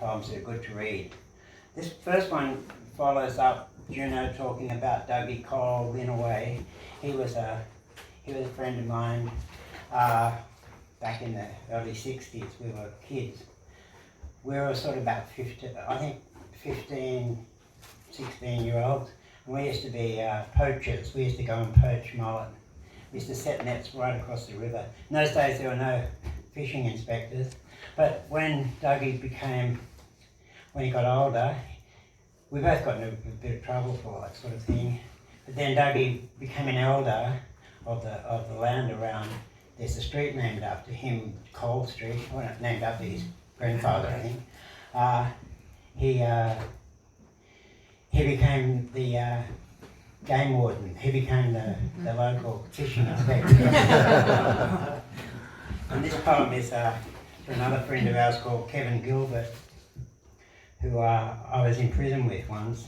poems that are good to read. This first one follows up Juno talking about Dougie Cole in a way. He was a friend of mine back in the early 60s. We were kids. We were sort of about 15, 16-year-olds. And we used to be poachers. We used to go and poach mullet. We used to set nets right across the river. In those days there were no fishing inspectors. But when he got older, we both got in a bit of trouble for that sort of thing. But then Dougie became an elder of the land around. There's a street named after him, Cole Street, named after his grandfather, I think. He became the game warden. He became the local fishing inspector. And this poem is for another friend of ours called Kevin Gilbert, who I was in prison with once.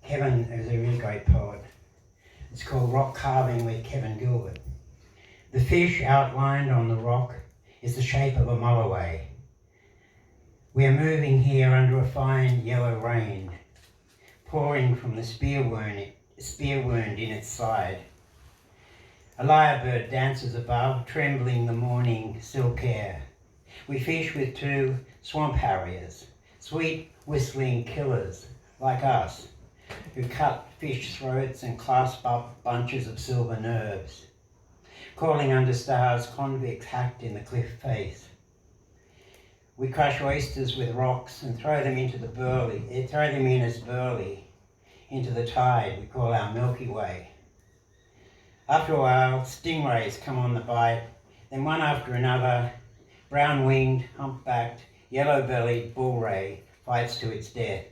Kevin is a really great poet. It's called Rock Carving with Kevin Gilbert. The fish outlined on the rock is the shape of a mulloway. We are moving here under a fine yellow rain, pouring from the spear wound in its side. A lyrebird dances above, trembling the morning silk air. We fish with two swamp harriers, sweet whistling killers like us, who cut fish throats and clasp up bunches of silver nerves, calling under stars convicts hacked in the cliff face. We crush oysters with rocks and throw them in as burley into the tide we call our Milky Way. After a while, stingrays come on the bite, then one after another, brown-winged, humpbacked, yellow-bellied bull ray fights to its death.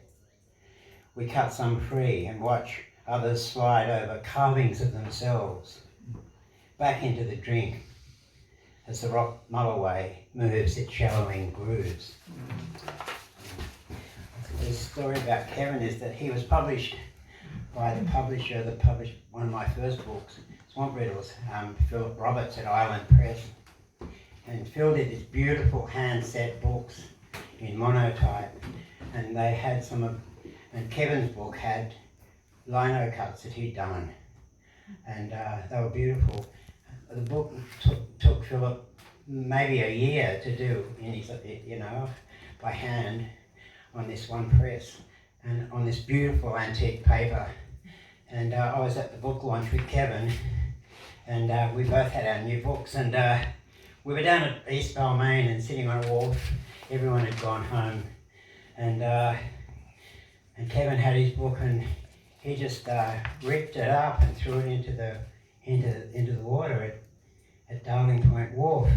We cut some free and watch others slide over carvings of themselves back into the drink as the rock mulloway moves its shallowing grooves. The story about Kevin is that he was published by the publisher that published one of my first books, Swamp Riddles, Phillips Roberts at Island Press. And Phil did these beautiful hand-set books in monotype, and they had and Kevin's book had lino cuts that he'd done, and they were beautiful. The book took Philip maybe a year to do in his, by hand on this one press and on this beautiful antique paper. And I was at the book launch with Kevin, and we both had our new books, and we were down at East Balmain and sitting on a wharf. Everyone had gone home, and Kevin had his book, and he just ripped it up and threw it into the water at Darling Point Wharf.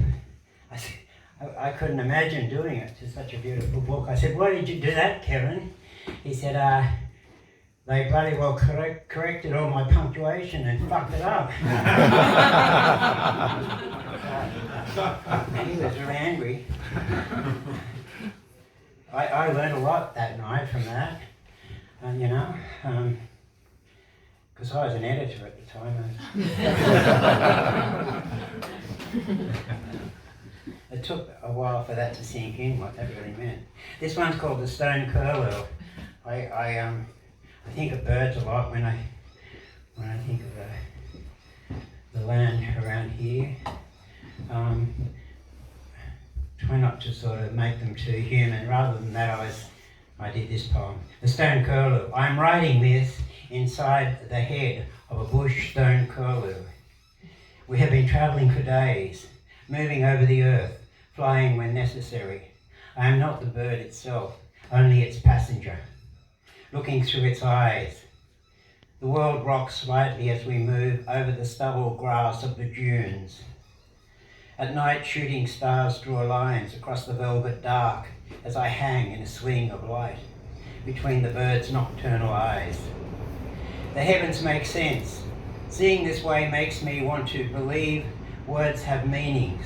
I couldn't imagine doing it to such a beautiful book. I said, "Why did you do that, Kevin?" He said, "They bloody well corrected all my punctuation and fucked it up." And he was very angry. I learned a lot that night from that, because I was an editor at the time. It took a while for that to sink in, what that really meant. This one's called the Stone Curlew. I think of birds a lot when I think of the land around here. Try not to sort of make them too human. Rather than that, I did this poem. The Stone Curlew. I'm writing this inside the head of a bush stone curlew. We have been travelling for days, moving over the earth, flying when necessary. I am not the bird itself, only its passenger, looking through its eyes. The world rocks slightly as we move over the stubble grass of the dunes. At night, shooting stars draw lines across the velvet dark as I hang in a swing of light between the bird's nocturnal eyes. The heavens make sense. Seeing this way makes me want to believe words have meanings,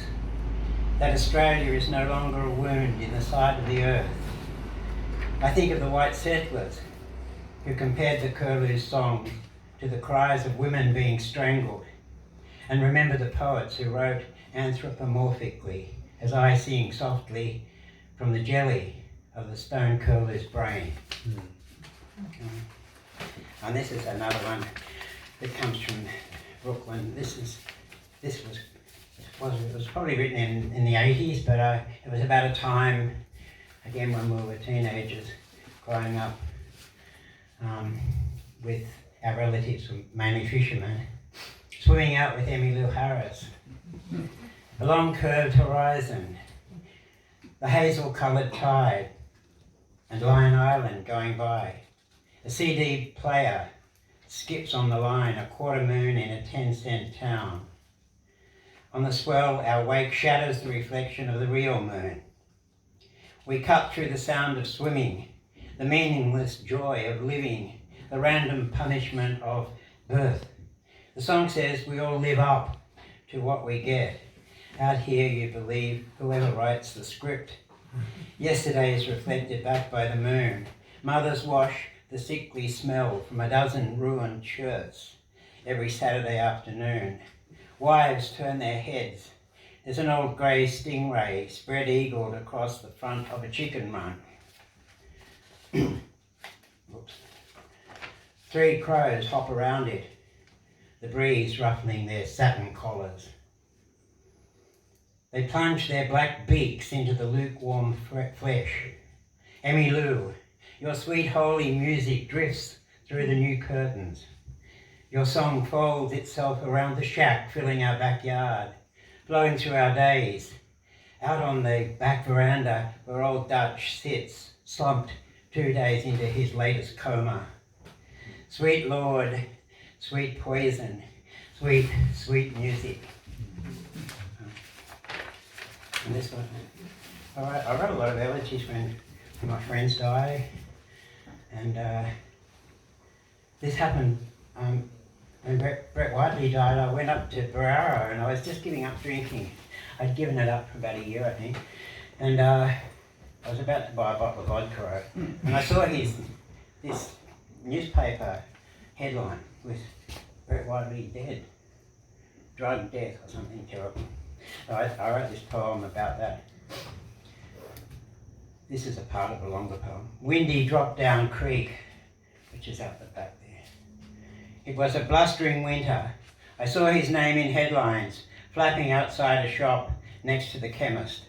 that Australia is no longer a wound in the side of the earth. I think of the white settlers who compared the curlew's song to the cries of women being strangled, and remember the poets who wrote anthropomorphically, as I sing softly from the jelly of the stone curler's brain. And this is another one that comes from Brooklyn. It was probably written in the 80s, but it was about a time, again, when we were teenagers, growing up with our relatives, mainly fishermen, swimming out with Emmylou Harris. A long curved horizon, the hazel-coloured tide, and Lion Island going by. A CD player skips on the line, a quarter moon in a 10-cent town. On the swell, our wake shadows the reflection of the real moon. We cut through the sound of swimming, the meaningless joy of living, the random punishment of birth. The song says we all live up to what we get. Out here you believe whoever writes the script. Yesterday is reflected back by the moon. Mothers wash the sickly smell from a dozen ruined shirts every Saturday afternoon. Wives turn their heads. There's an old grey stingray spread-eagled across the front of a chicken run. Oops. 3 crows hop around it, the breeze ruffling their satin collars. They plunge their black beaks into the lukewarm flesh. Emmylou, your sweet holy music drifts through the new curtains. Your song folds itself around the shack, filling our backyard, flowing through our days. Out on the back veranda where old Dutch sits, slumped 2 days into his latest coma. Sweet Lord, sweet poison, sweet, sweet music. And this one, I wrote a lot of elegies when my friends died, and this happened when Brett Whiteley died. I went up to Barara and I was just giving up drinking. I'd given it up for about a year, I think, and I was about to buy a bottle of vodka, and I saw this newspaper headline with Brett Whiteley dead, drug death or something terrible. So I wrote this poem about that. This is a part of a longer poem. Windy Drop Down Creek, which is out the back there. It was a blustering winter. I saw his name in headlines, flapping outside a shop next to the chemist.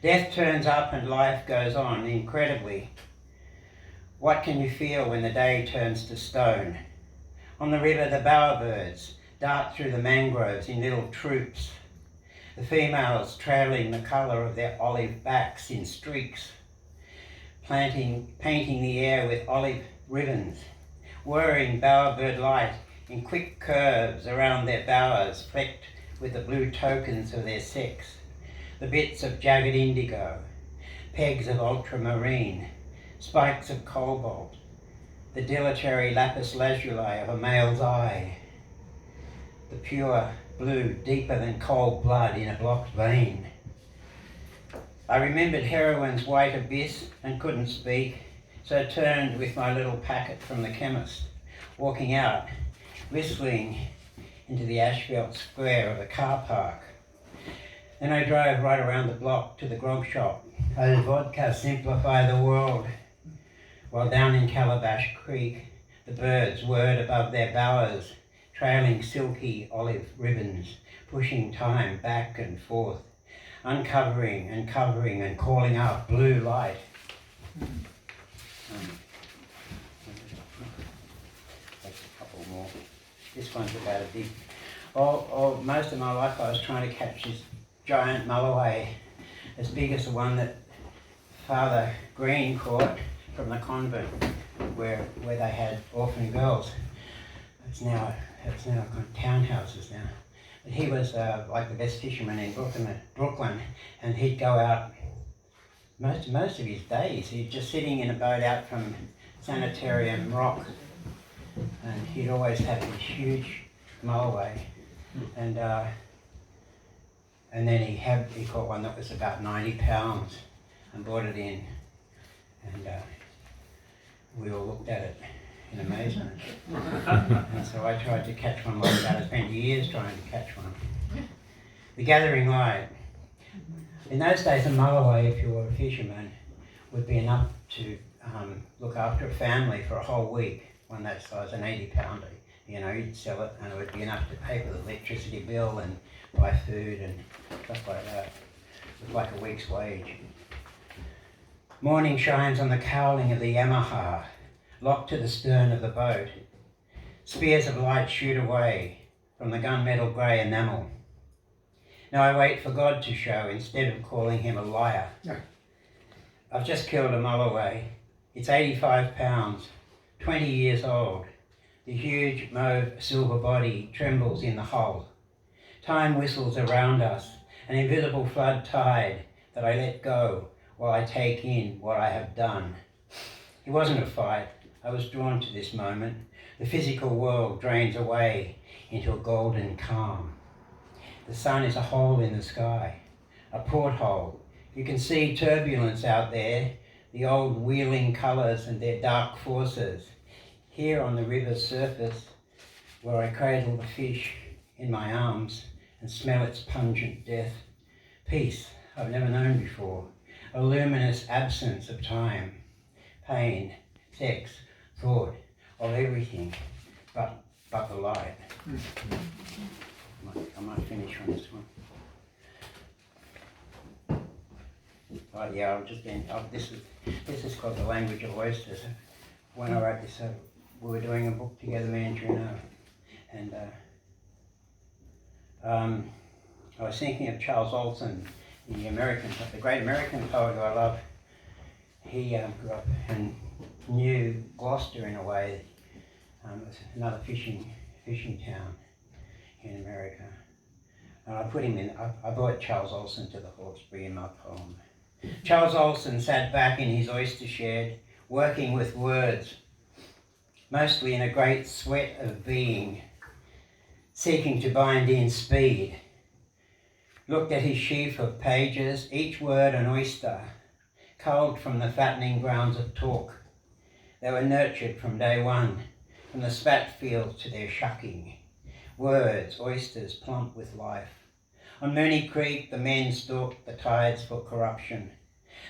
Death turns up and life goes on, incredibly. What can you feel when the day turns to stone? On the river, the bowerbirds dart through the mangroves in little troops, the females trailing the colour of their olive backs in streaks, painting the air with olive ribbons, whirring bowerbird light in quick curves around their bowers, flecked with the blue tokens of their sex, the bits of jagged indigo, pegs of ultramarine, spikes of cobalt, the dilatory lapis lazuli of a male's eye, the pure blue deeper than cold blood in a blocked vein. I remembered heroin's white abyss and couldn't speak, so turned with my little packet from the chemist, walking out, whistling into the asphalt square of the car park. Then I drove right around the block to the grog shop. Oh, vodka simplify the world. While down in Calabash Creek, the birds whirred above their bowers, trailing silky olive ribbons, pushing time back and forth, uncovering and covering and calling out blue light. That's a couple more. This one's about a big... most of my life I was trying to catch this giant mulloway, as big as the one that Father Green caught from the convent where they had orphan girls. It's now townhouses now. But he was like the best fisherman in Brooklyn, and he'd go out most of his days. He'd just sitting in a boat out from Sanitarium Rock, and he'd always have this huge mulloway, and then he caught one that was about 90 pounds and brought it in, and we all looked at it in amazement. And so I tried to catch one like that. I spent years trying to catch one. The gathering light. In those days, a mulloway, if you were a fisherman, would be enough to look after a family for a whole week. One that size, an 80-pounder. You know, you'd sell it and it would be enough to pay for the electricity bill and buy food and stuff like that. It was like a week's wage. Morning shines on the cowling of the Yamaha, locked to the stern of the boat. Spears of light shoot away from the gunmetal grey enamel. Now I wait for God to show instead of calling him a liar. No. I've just killed a mulloway. It's 85 pounds, 20 years old. The huge mauve silver body trembles in the hull. Time whistles around us, an invisible flood tide that I let go while I take in what I have done. It wasn't a fight. I was drawn to this moment. The physical world drains away into a golden calm. The sun is a hole in the sky, a porthole. You can see turbulence out there, the old wheeling colours and their dark forces. Here on the river's surface, where I cradle the fish in my arms and smell its pungent death. Peace I've never known before, a luminous absence of time, pain, sex, thought, of everything but the light. I might finish on this one. Oh yeah, I'll just end. This is called The Language of Oysters. When I wrote this, we were doing a book together, me and Juno, and I was thinking of Charles Olson, the great American poet who I love. He grew up and knew Gloucester in a way. It was another fishing town in America. And I put him in, I brought Charles Olson to the Hawkesbury in my poem. Charles Olson sat back in his oyster shed, working with words, mostly in a great sweat of being, seeking to bind in speed. Looked at his sheaf of pages, each word an oyster, culled from the fattening grounds of talk. They were nurtured from day one, from the spat fields to their shucking. Words, oysters, plump with life. On Mooney Creek, the men stalked the tides for corruption.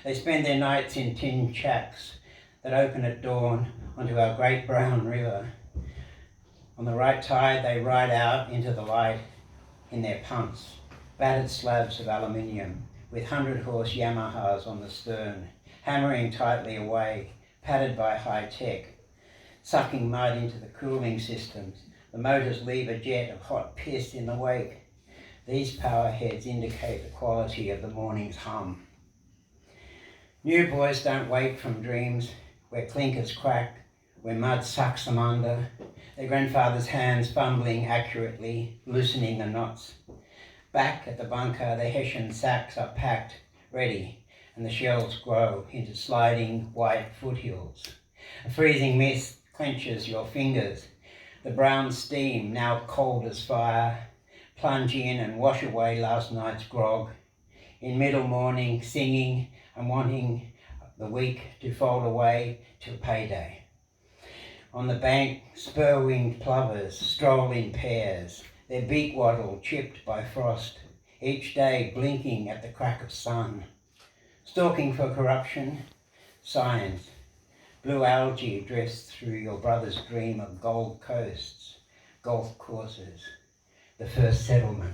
They spend their nights in tin shacks that open at dawn onto our great brown river. On the right tide, they ride out into the light in their punts, battered slabs of aluminium with 100-horse Yamahas on the stern, hammering tightly away, padded by high tech, sucking mud into the cooling systems. The motors leave a jet of hot piss in the wake. These power heads indicate the quality of the morning's hum. New boys don't wake from dreams where clinkers crack, where mud sucks them under, their grandfather's hands fumbling accurately, loosening the knots. Back at the bunker, the Hessian sacks are packed, ready, and the shells grow into sliding white foothills. A freezing mist clenches your fingers. The brown steam, now cold as fire, plunge in and wash away last night's grog. In middle morning, singing and wanting the week to fold away till payday. On the bank, spur-winged plovers stroll in pairs, their beak wattle chipped by frost, each day blinking at the crack of sun. Stalking for corruption, science. Blue algae drifts through your brother's dream of Gold Coasts, golf courses, the first settlement.